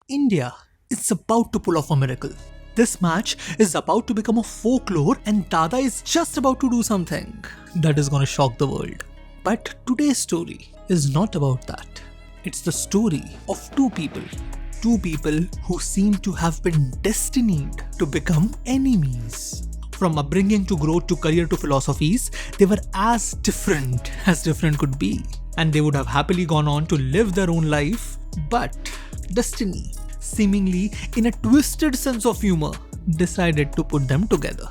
India is about to pull off a miracle. This match is about to become a folklore and Dada is just about to do something that is gonna shock the world. But today's story is not about that. It's the story of two people. Two people who seem to have been destined to become enemies. From upbringing to growth to career to philosophies, they were as different could be. And they would have happily gone on to live their own life, but destiny, seemingly in a twisted sense of humor, decided to put them together.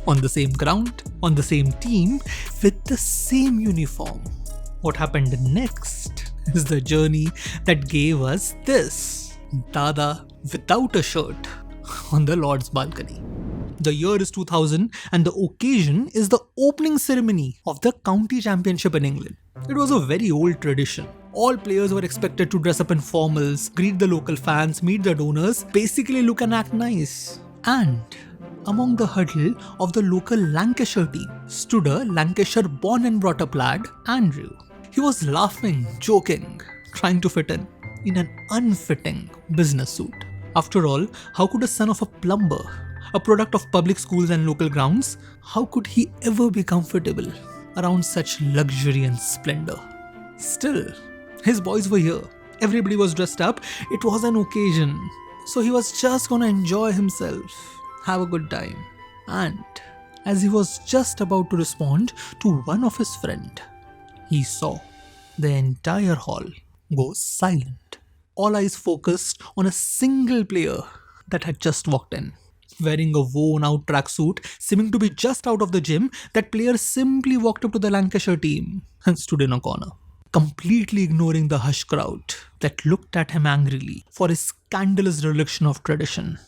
On the same ground, on the same team, with the same uniform. What happened next is the journey that gave us this. Dada without a shirt on the Lord's balcony. The year is 2000 and the occasion is the opening ceremony of the county championship in England. It was a very old tradition. All players were expected to dress up in formals, greet the local fans, meet the donors, basically look and act nice. And among the huddle of the local Lancashire team stood a Lancashire born and brought up lad, Andrew. He was laughing, joking, trying to fit in an unfitting business suit. After all, how could a son of a plumber, a product of public schools and local grounds, how could he ever be comfortable around such luxury and splendor? Still, his boys were here. Everybody was dressed up. It was an occasion. So he was just gonna enjoy himself, have a good time. And as he was just about to respond to one of his friend, he saw the entire hall go silent. All eyes focused on a single player that had just walked in. Wearing a worn-out tracksuit, seeming to be just out of the gym, that player simply walked up to the Lancashire team and stood in a corner, completely ignoring the hush crowd that looked at him angrily for his scandalous religion of tradition.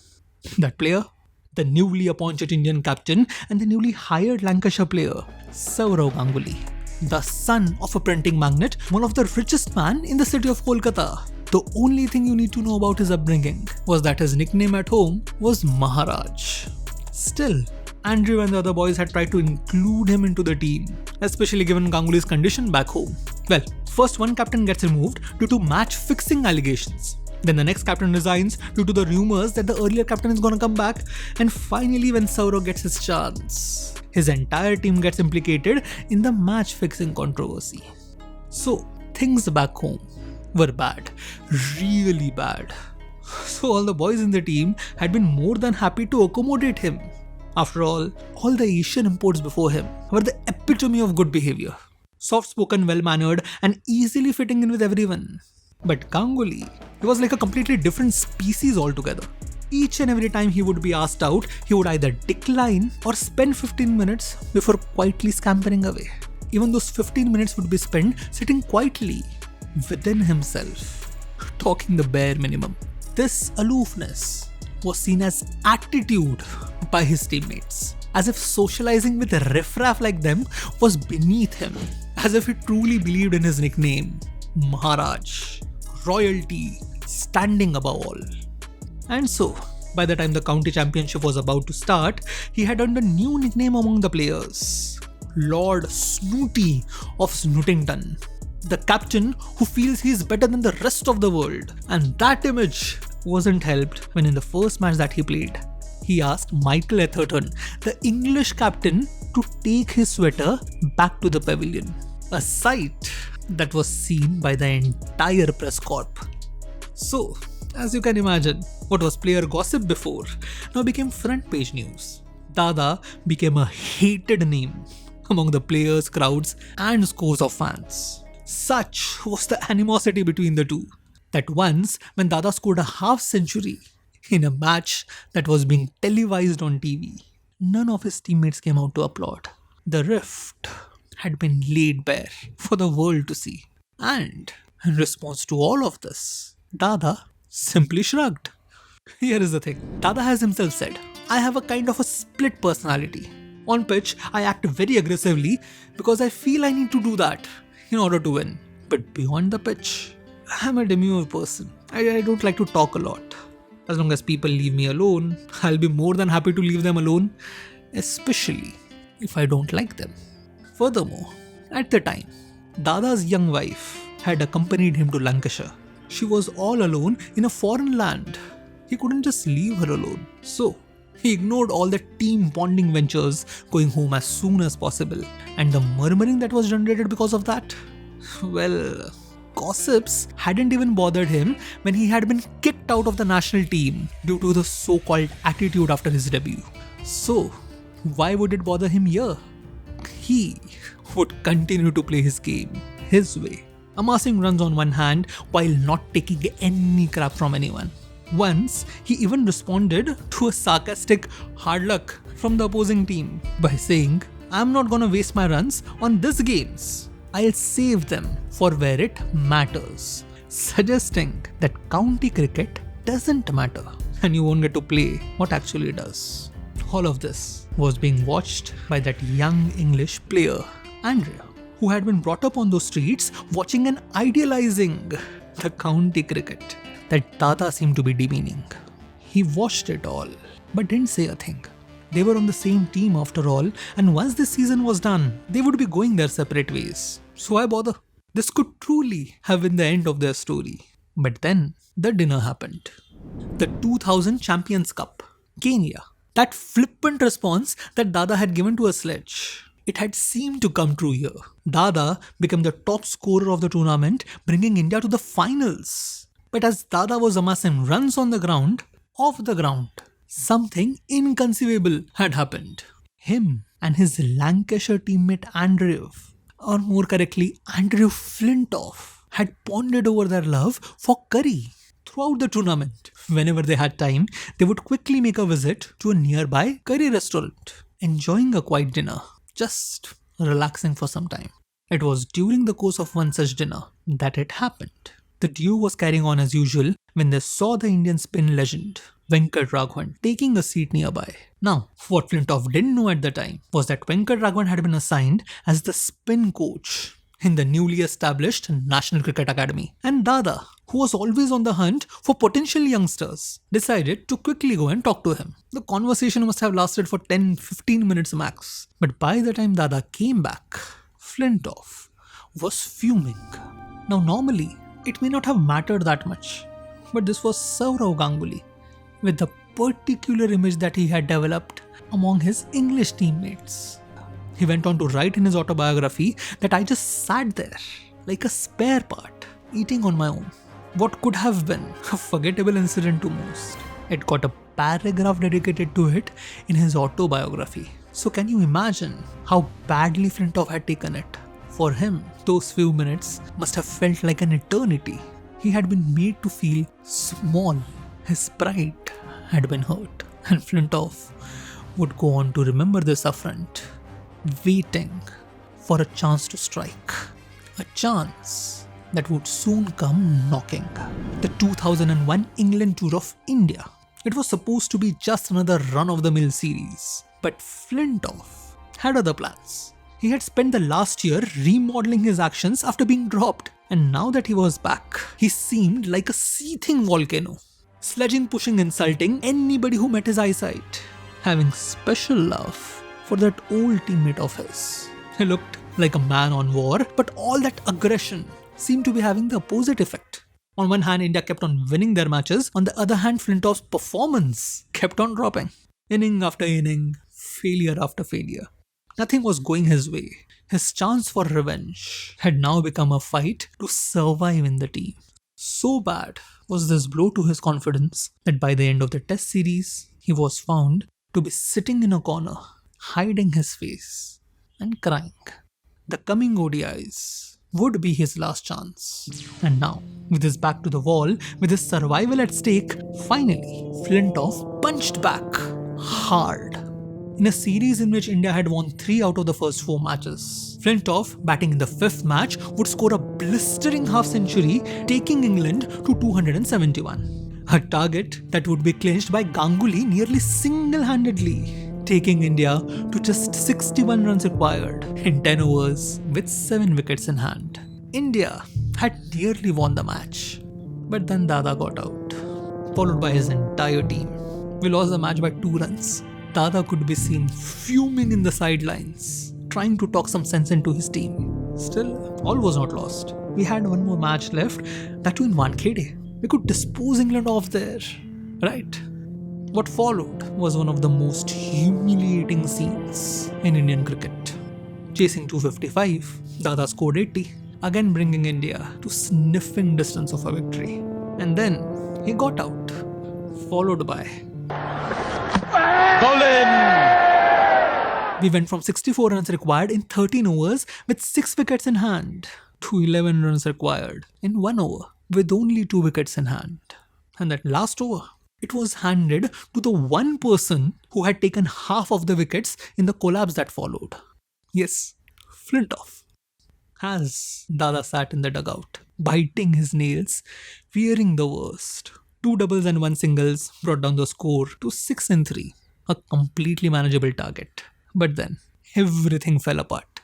That player? The newly appointed Indian captain and the newly hired Lancashire player, Sourav Ganguly. The son of a printing magnate, one of the richest men in the city of Kolkata. The only thing you need to know about his upbringing was that his nickname at home was Maharaj. Still, Andrew and the other boys had tried to include him into the team, especially given Ganguly's condition back home. Well, first one captain gets removed due to match fixing allegations. Then the next captain resigns due to the rumours that the earlier captain is gonna come back. And finally, when Sourav gets his chance, his entire team gets implicated in the match fixing controversy. So, things back home were bad, really bad. So all the boys in the team had been more than happy to accommodate him. After all the Asian imports before him were the epitome of good behavior. Soft-spoken, well-mannered and easily fitting in with everyone. But Ganguly, he was like a completely different species altogether. Each and every time he would be asked out, he would either decline or spend 15 minutes before quietly scampering away. Even those 15 minutes would be spent sitting quietly within himself, talking the bare minimum. This aloofness was seen as attitude by his teammates, as if socializing with a riffraff like them was beneath him, as if he truly believed in his nickname, Maharaj, royalty, standing above all. And so, by the time the county championship was about to start, he had earned a new nickname among the players, Lord Snooty of Snootington. The captain who feels he is better than the rest of the world. And that image wasn't helped when in the first match that he played, he asked Michael Azharuddin, the English captain, to take his sweater back to the pavilion. A sight that was seen by the entire press corps. So, as you can imagine, what was player gossip before now became front page news. Dada became a hated name among the players, crowds and scores of fans. Such was the animosity between the two, that once when Dada scored a half century in a match that was being televised on TV, none of his teammates came out to applaud. The rift had been laid bare for the world to see. And in response to all of this, Dada simply shrugged. Here is the thing. Dada has himself said, I have a kind of a split personality. On pitch, I act very aggressively because I feel I need to do that in order to win. But beyond the pitch, I'm a demure person. I don't like to talk a lot. As long as people leave me alone, I'll be more than happy to leave them alone, especially if I don't like them. Furthermore, at the time, Dada's young wife had accompanied him to Lancashire She was all alone in a foreign land. He couldn't just leave her alone. So, he ignored all the team bonding ventures, going home as soon as possible. And the murmuring that was generated because of that? Well, gossips hadn't even bothered him when he had been kicked out of the national team due to the so-called attitude after his debut. So, why would it bother him here? He would continue to play his game his way, amassing runs on one hand while not taking any crap from anyone. Once, he even responded to a sarcastic hard luck from the opposing team by saying, "I'm not gonna waste my runs on these games. I'll save them for where it matters," suggesting that county cricket doesn't matter and you won't get to play what actually does. All of this was being watched by that young English player, Andrew, who had been brought up on those streets watching and idealizing the county cricket that Dada seemed to be demeaning. He watched it all, but didn't say a thing. They were on the same team after all, and once this season was done, they would be going their separate ways. So why bother? This could truly have been the end of their story. But then, the dinner happened. The 2000 Champions Cup, Kenya. That flippant response that Dada had given to a sledge. It had seemed to come true here. Dada became the top scorer of the tournament, bringing India to the finals. But as Dada was amassing runs on the ground, off the ground, something inconceivable had happened. Him and his Lancashire teammate Andrew, or more correctly Andrew Flintoff, had bonded over their love for curry. Throughout the tournament, whenever they had time, they would quickly make a visit to a nearby curry restaurant, enjoying a quiet dinner, just relaxing for some time. It was during the course of one such dinner that it happened. The duo was carrying on as usual when they saw the Indian spin legend, Wankhede Raghavan, taking a seat nearby. Now, what Flintoff didn't know at the time was that Wankhede Raghavan had been assigned as the spin coach in the newly established National Cricket Academy. And Dada, who was always on the hunt for potential youngsters, decided to quickly go and talk to him. The conversation must have lasted for 10-15 minutes max. But by the time Dada came back, Flintoff was fuming. Now normally, it may not have mattered that much, but this was Sourav Ganguly, with the particular image that he had developed among his English teammates. He went on to write in his autobiography that I just sat there like a spare part, eating on my own. What could have been a forgettable incident to most. It got a paragraph dedicated to it in his autobiography. So can you imagine how badly Flintoff had taken it? For him, those few minutes must have felt like an eternity. He had been made to feel small. His pride had been hurt. And Flintoff would go on to remember this affront, waiting for a chance to strike. A chance that would soon come knocking. The 2001 England tour of India. It was supposed to be just another run-of-the-mill series. But Flintoff had other plans. He had spent the last year remodeling his actions after being dropped. And now that he was back, he seemed like a seething volcano. Sledging, pushing, insulting anybody who met his eyesight. Having special love for that old teammate of his. He looked like a man on war, but all that aggression seemed to be having the opposite effect. On one hand, India kept on winning their matches. On the other hand, Flintoff's performance kept on dropping. Inning after inning, failure after failure. Nothing was going his way. His chance for revenge had now become a fight to survive in the team. So bad was this blow to his confidence that by the end of the test series, he was found to be sitting in a corner, hiding his face and crying. The coming ODIs would be his last chance. And now, with his back to the wall, with his survival at stake, finally, Flintoff punched back hard. In a series in which India had won 3 out of the first 4 matches, Flintoff, batting in the 5th match, would score a blistering half-century, taking England to 271. A target that would be clinched by Ganguly nearly single-handedly, taking India to just 61 runs required in 10 overs with 7 wickets in hand. India had nearly won the match, but then Dada got out, followed by his entire team. We lost the match by 2 runs. Dada could be seen fuming in the sidelines, trying to talk some sense into his team. Still, all was not lost. We had one more match left, that too in Wankhede. We could dispose England off there, right? What followed was one of the most humiliating scenes in Indian cricket. Chasing 255, Dada scored 80, again bringing India to sniffing distance of a victory. And then he got out, followed by Bowling! We went from 64 runs required in 13 overs with 6 wickets in hand to 11 runs required in 1 over with only 2 wickets in hand. And that last over, it was handed to the one person who had taken half of the wickets in the collapse that followed. Yes, Flintoff. As Dada sat in the dugout, biting his nails, fearing the worst. 2 doubles and 1 singles brought down the score to 6-3, a completely manageable target. But then, everything fell apart.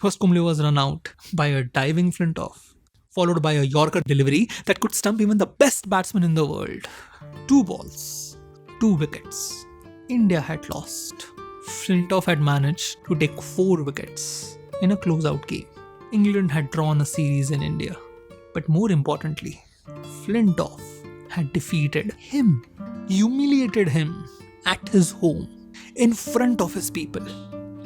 First Kumble was run out by a diving Flintoff, followed by a Yorker delivery that could stump even the best batsman in the world. 2 balls, 2 wickets. India had lost. Flintoff had managed to take 4 wickets in a close-out game. England had drawn a series in India. But more importantly, Flintoff had defeated him, humiliated him at his home, in front of his people.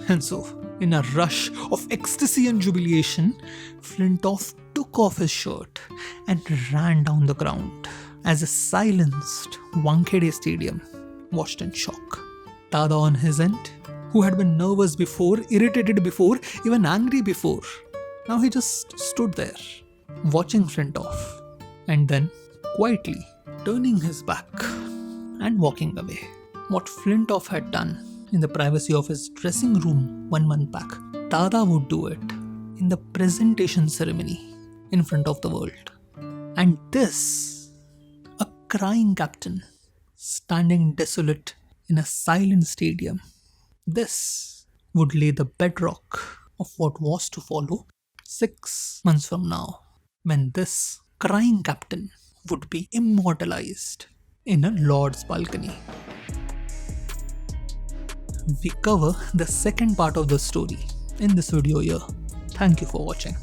And so, in a rush of ecstasy and jubilation, Flintoff took off his shirt and ran down the ground as a silenced Wankhede stadium watched in shock. Dada on his end, who had been nervous before, irritated before, even angry before, now he just stood there, watching Flintoff, and then quietly turning his back and walking away. What Flintoff had done in the privacy of his dressing room 1 month back, Dada would do it in the presentation ceremony in front of the world. And this, a crying captain standing desolate in a silent stadium, this would lay the bedrock of what was to follow 6 months from now, when this crying captain would be immortalized in a Lord's balcony. We cover the second part of the story in this video here. Thank you for watching.